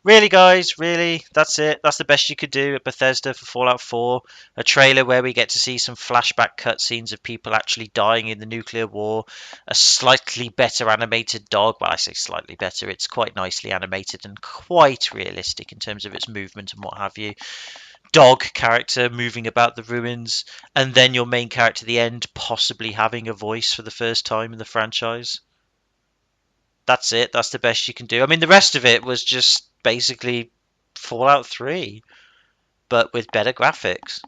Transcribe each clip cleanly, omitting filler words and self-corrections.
Really, guys, really, that's it. That's the best you could do at Bethesda for Fallout 4. A trailer where we get to see some flashback cutscenes of people actually dying in the nuclear war. A slightly better animated dog. Well, I say slightly better. It's quite nicely animated and quite realistic in terms of its movement and what have you. Dog character moving about the ruins, and then your main character at the end possibly having a voice for the first time in the franchise. That's it. That's the best you can do. I mean, the rest of it was just basically Fallout 3, but with better graphics.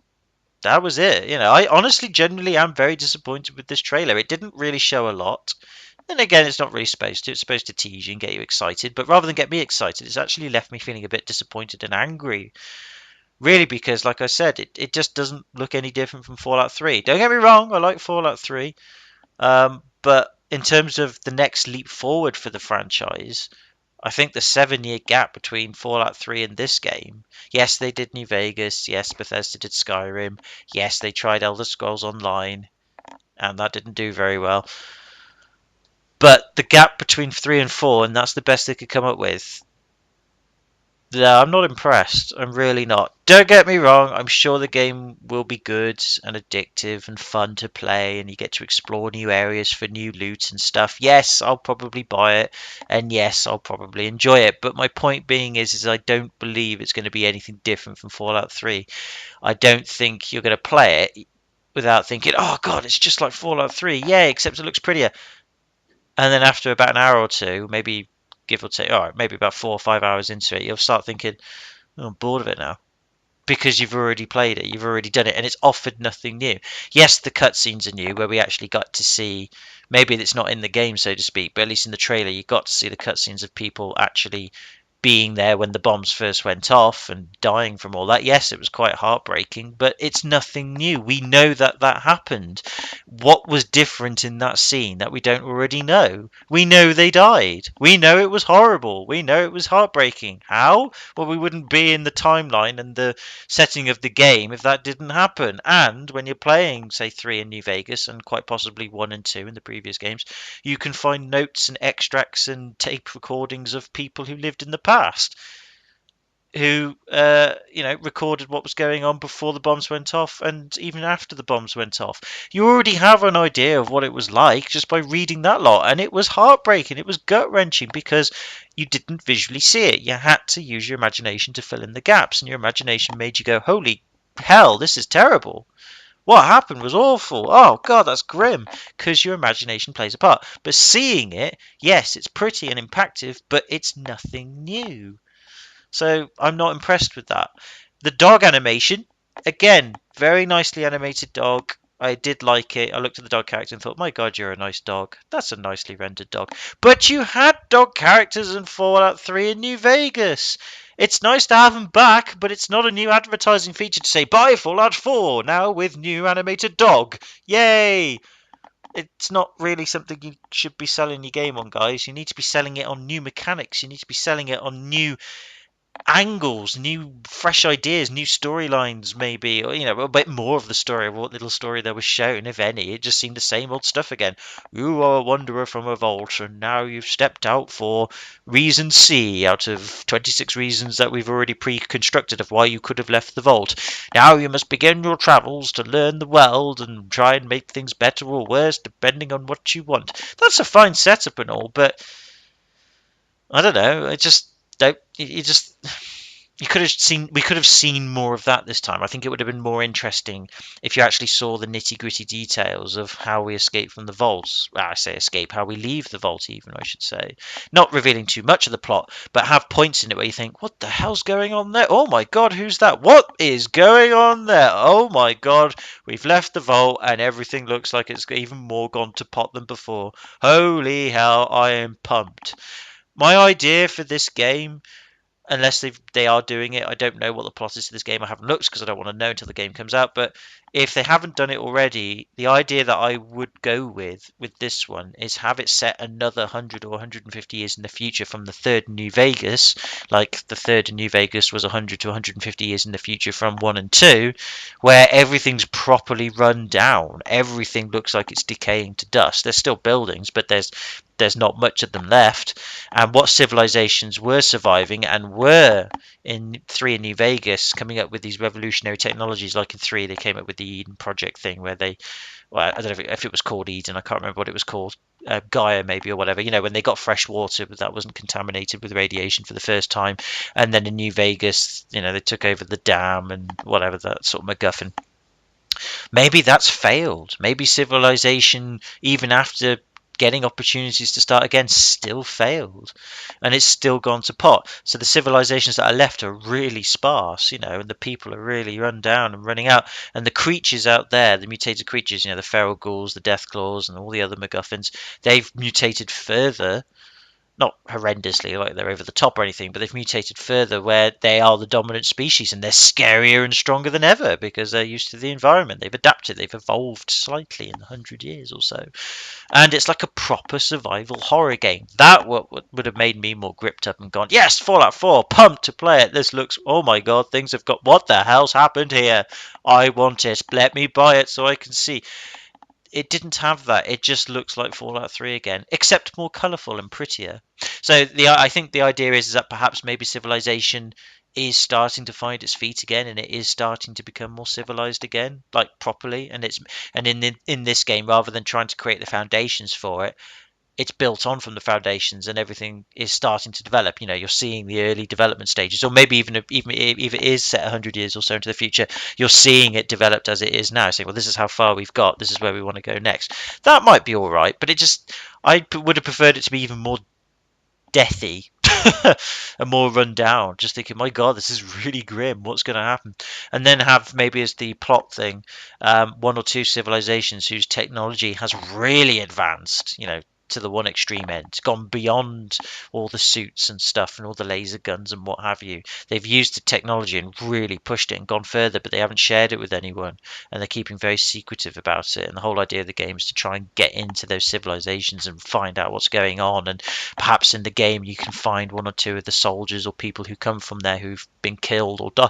That was it. I honestly, generally am very disappointed with this trailer. It didn't really show a lot. And again, it's not really supposed to. It's supposed to tease you and get you excited. But rather than get me excited, it's actually left me feeling a bit disappointed and angry. Really, because, like I said, it just doesn't look any different from Fallout 3. Don't get me wrong, I like Fallout 3. But in terms of the next leap forward for the franchise, I think the 7 year gap between Fallout 3 and this game. Yes, they did New Vegas. Yes, Bethesda did Skyrim. Yes, they tried Elder Scrolls Online, and that didn't do very well. But the gap between 3 and 4, and that's the best they could come up with. Yeah, I'm not impressed. I'm really not. Don't get me wrong, I'm sure the game will be good and addictive and fun to play, and you get to explore new areas for new loot and stuff. Yes, I'll probably buy it, and yes, I'll probably enjoy it. But my point being is I don't believe it's going to be anything different from Fallout 3. I don't think you're going to play it without thinking, oh god, it's just like Fallout 3. Yeah, except it looks prettier. And then after about an hour or two, maybe give or take, all right, maybe about 4 or 5 hours into it, you'll start thinking, oh, I'm bored of it now because you've already played it, you've already done it, and it's offered nothing new. Yes, the cutscenes are new, where we actually got to see. Maybe it's not in the game, so to speak, but at least in the trailer, you got to see the cutscenes of people actually being there when the bombs first went off and dying from all that. Yes, it was quite heartbreaking, but it's nothing new. We know that that happened. What was different in that scene that we don't already know? We know they died. We know it was horrible. We know it was heartbreaking. How? Well, we wouldn't be in the timeline and the setting of the game if that didn't happen. And when you're playing, say, 3 in New Vegas and quite possibly 1 and 2 in the previous games, you can find notes and extracts and tape recordings of people who lived in the past who recorded what was going on before the bombs went off and even after the bombs went off. You already have an idea of what it was like just by reading that lot, and it was heartbreaking. It was gut wrenching because you didn't visually see it. You had to use your imagination to fill in the gaps, and your imagination made you go, holy hell, this is terrible. What happened was awful. Oh god, that's grim. Because your imagination plays a part. But seeing it, yes, it's pretty and impactful, but it's nothing new. So I'm not impressed with that. The dog animation, again, very nicely animated dog. I did like it. I looked at the dog character and thought, my god, you're a nice dog. That's a nicely rendered dog. But you had dog characters in Fallout 3 in New Vegas. It's nice to have them back, but it's not a new advertising feature to say, buy Fallout 4 now with new animated dog. Yay! It's not really something you should be selling your game on, guys. You need to be selling it on new mechanics. You need to be selling it on new angles, new fresh ideas, new storylines, maybe, or a bit more of the story of what little story there was shown, if any. It just seemed the same old stuff again. You are a wanderer from a vault, and now you've stepped out for reason C out of 26 reasons that we've already pre-constructed of why you could have left the vault. Now you must begin your travels to learn the world and try and make things better or worse depending on what you want. That's a fine setup and all, but I don't know. I just don't. You just you could have seen we could have seen more of that this time. I think it would have been more interesting if you actually saw the nitty gritty details of how we escape from the vaults. Well, I say escape, how we leave the vault, even I should say. Not revealing too much of the plot, but have points in it where you think, "What the hell's going on there? Oh my god, who's that? What is going on there? Oh my god, we've left the vault and everything looks like it's even more gone to pot than before. Holy hell, I am pumped." My idea for this game, unless they are doing it, I don't know what the plot is to this game. I haven't looked because I don't want to know until the game comes out. But if they haven't done it already, the idea that I would go with this one is have it set another 100 or 150 years in the future from the third New Vegas, like the third New Vegas was 100 to 150 years in the future from 1 and 2, where everything's properly run down. Everything looks like it's decaying to dust. There's still buildings, but there's not much of them left. And what civilizations were surviving and were in 3 in New Vegas coming up with these revolutionary technologies, like in 3 they came up with the Eden Project thing where they, well, I don't know if it was called Eden, I can't remember what it was called, Gaia maybe or whatever, when they got fresh water but that wasn't contaminated with radiation for the first time. And then in New Vegas, they took over the dam and whatever, that sort of MacGuffin. Maybe that's failed. Maybe civilization, even after getting opportunities to start again, still failed, and it's still gone to pot. So the civilizations that are left are really sparse, and the people are really run down and running out. And the creatures out there, the mutated creatures, the feral ghouls, the death claws, and all the other MacGuffins, they've mutated further, not horrendously like they're over the top or anything, but they've mutated further where they are the dominant species and they're scarier and stronger than ever because they're used to the environment. They've adapted, they've evolved slightly in 100 years or so. And it's like a proper survival horror game. That would have made me more gripped up and gone, yes, Fallout 4, pumped to play it. This looks, oh my god, things have got, what the hell's happened here? I want it. Let me buy it so I can see. It didn't have that. It just looks like Fallout 3 again, except more colourful and prettier. So I think the idea is that perhaps maybe civilization is starting to find its feet again, and it is starting to become more civilized again, like properly. And in this game, rather than trying to create the foundations for it, it's built on from the foundations and everything is starting to develop. You're seeing the early development stages, or maybe even if it is set 100 years or so into the future, you're seeing it developed as it is now, saying, well, this is how far we've got, this is where we want to go next. That might be all right, but I would have preferred it to be even more deathy and more run down, just thinking, my god, this is really grim, what's going to happen? And then have maybe as the plot thing, one or two civilizations whose technology has really advanced, to the one extreme end, gone beyond all the suits and stuff and all the laser guns and what have you. They've used the technology and really pushed it and gone further, but they haven't shared it with anyone, and they're keeping very secretive about it. And the whole idea of the game is to try and get into those civilizations and find out what's going on. And perhaps in the game you can find one or two of the soldiers or people who come from there who've been killed or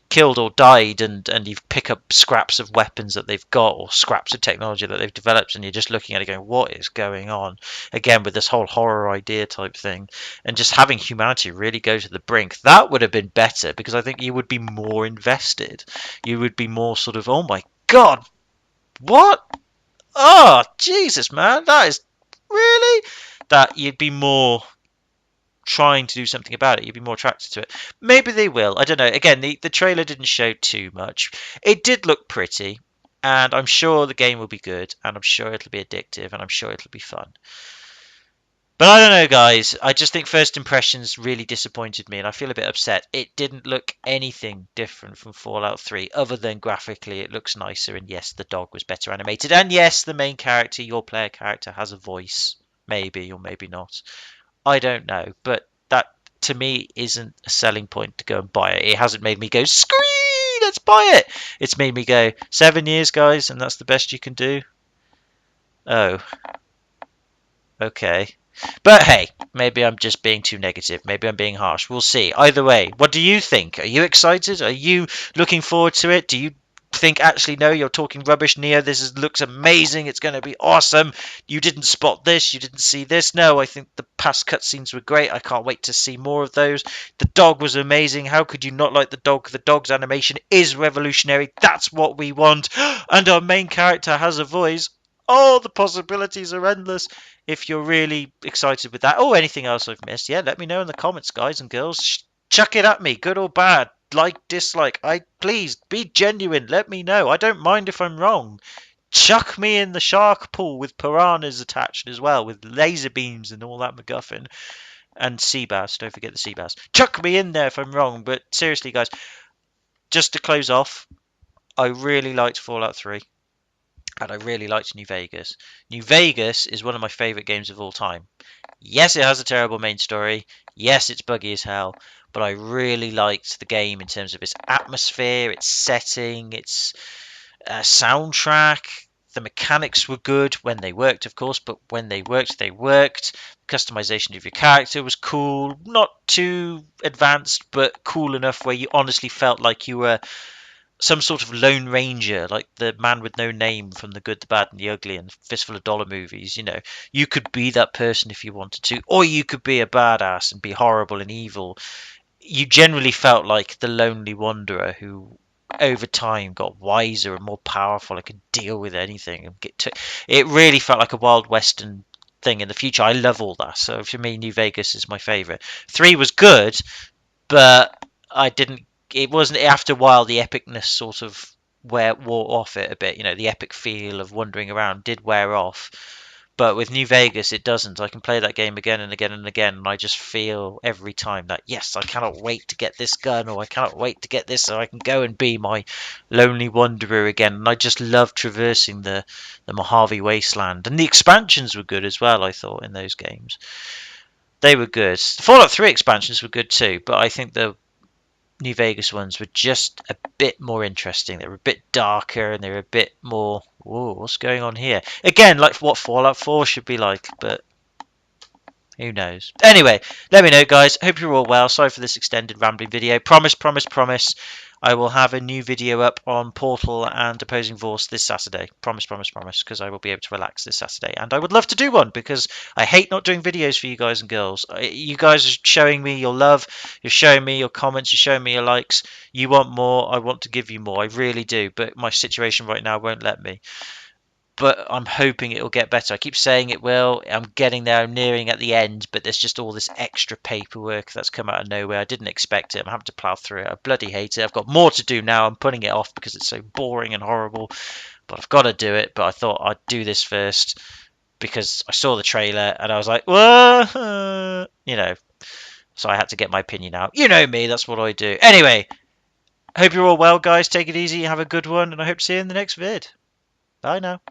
killed or died, and you pick up scraps of weapons that they've got or scraps of technology that they've developed, and you're just looking at it going, what is going on? Again, with this whole horror idea type thing, and just having humanity really go to the brink. That would have been better, because I think you would be more invested. You would be more sort of, oh my god, what? Oh, Jesus, man, that is really... That you'd be more trying to do something about it. You'd be more attracted to it. Maybe they will. I don't know. Again, the trailer didn't show too much. It did look pretty, and I'm sure the game will be good, and I'm sure it'll be addictive, and I'm sure it'll be fun. But I don't know, guys. I just think first impressions really disappointed me, and I feel a bit upset. It didn't look anything different from Fallout 3, other than graphically it looks nicer, and yes, the dog was better animated, and yes, the main character, your player character, has a voice. Maybe, or maybe not. I don't know, but that to me isn't a selling point to go and buy it. It hasn't made me go, scree, let's buy it. It's made me go, 7 years, guys, and that's the best you can do. Oh, okay. But hey, maybe I'm just being too negative. Maybe I'm being harsh. We'll see. Either way, what do you think? Are you excited? Are you looking forward to it? Do you think, actually, no, you're talking rubbish, Neo? Looks amazing. It's going to be awesome. You didn't spot this. You didn't see this. No, I think the past cutscenes were great. I can't wait to see more of those. The dog was amazing. How could you not like the dog? The dog's animation is revolutionary. That's what we want. And our main character has a voice. Oh, the possibilities are endless. If you're really excited with that, or anything else I've missed, yeah, let me know in the comments, guys and girls. Chuck it at me, good or bad, like, dislike. Please be genuine. Let me know. I don't mind if I'm wrong. Chuck me in the shark pool with piranhas attached as well, with laser beams and all that MacGuffin, and sea bass. Don't forget the sea bass. Chuck me in there if I'm wrong. But seriously, guys, just to close off, I really liked Fallout 3. and I really liked New Vegas. New Vegas is one of my favorite games of all time. Yes, it has a terrible main story. Yes, it's buggy as hell, but I really liked the game in terms of its atmosphere, its setting, its soundtrack. The mechanics were good when they worked, of course, but when they worked, they worked. Customization of your character was cool, not too advanced, but cool enough where you honestly felt like you were some sort of lone ranger, like the man with no name from The Good, the Bad, and the Ugly and Fistful of Dollar movies. You know, you could be that person if you wanted to, or you could be a badass and be horrible and evil. You generally felt like the lonely wanderer who over time got wiser and more powerful and could deal with anything and get to it. Really felt like a wild western thing in the future. I love all that, so for me New Vegas is my favorite. 3 was good, but I didn't. It wasn't after a while the epicness sort of wore off it a bit. You know, the epic feel of wandering around did wear off. But with New Vegas, it doesn't. I can play that game again and again and again, and I just feel every time that yes, I cannot wait to get this gun, or I cannot wait to get this, so I can go and be my lonely wanderer again. And I just love traversing the Mojave Wasteland, and the expansions were good as well. I thought in those games they were good. The Fallout 3 expansions were good too, but I think the New Vegas ones were just a bit more interesting. They were a bit darker and they were a bit more. Whoa, what's going on here? Again, like what Fallout 4 should be like, but who knows? Anyway, let me know, guys. Hope you're all well. Sorry for this extended rambling video. Promise, promise, promise. I will have a new video up on Portal and Opposing Force this Saturday. Promise, promise, promise, because I will be able to relax this Saturday. And I would love to do one because I hate not doing videos for you guys and girls. You guys are showing me your love. You're showing me your comments. You're showing me your likes. You want more. I want to give you more. I really do. But my situation right now won't let me, but I'm hoping it'll get better. I keep saying it will. I'm getting there. I'm nearing at the end, but there's just all this extra paperwork that's come out of nowhere. I didn't expect it. I'm having to plow through it. I bloody hate it. I've got more to do now. I'm putting it off because it's so boring and horrible, but I've got to do it. But I thought I'd do this first because I saw the trailer and I was like, whoa, you know, so I had to get my opinion out. You know me, that's what I do. Anyway, hope you're all well, guys. Take it easy. Have a good one, and I hope to see you in the next vid. Bye now.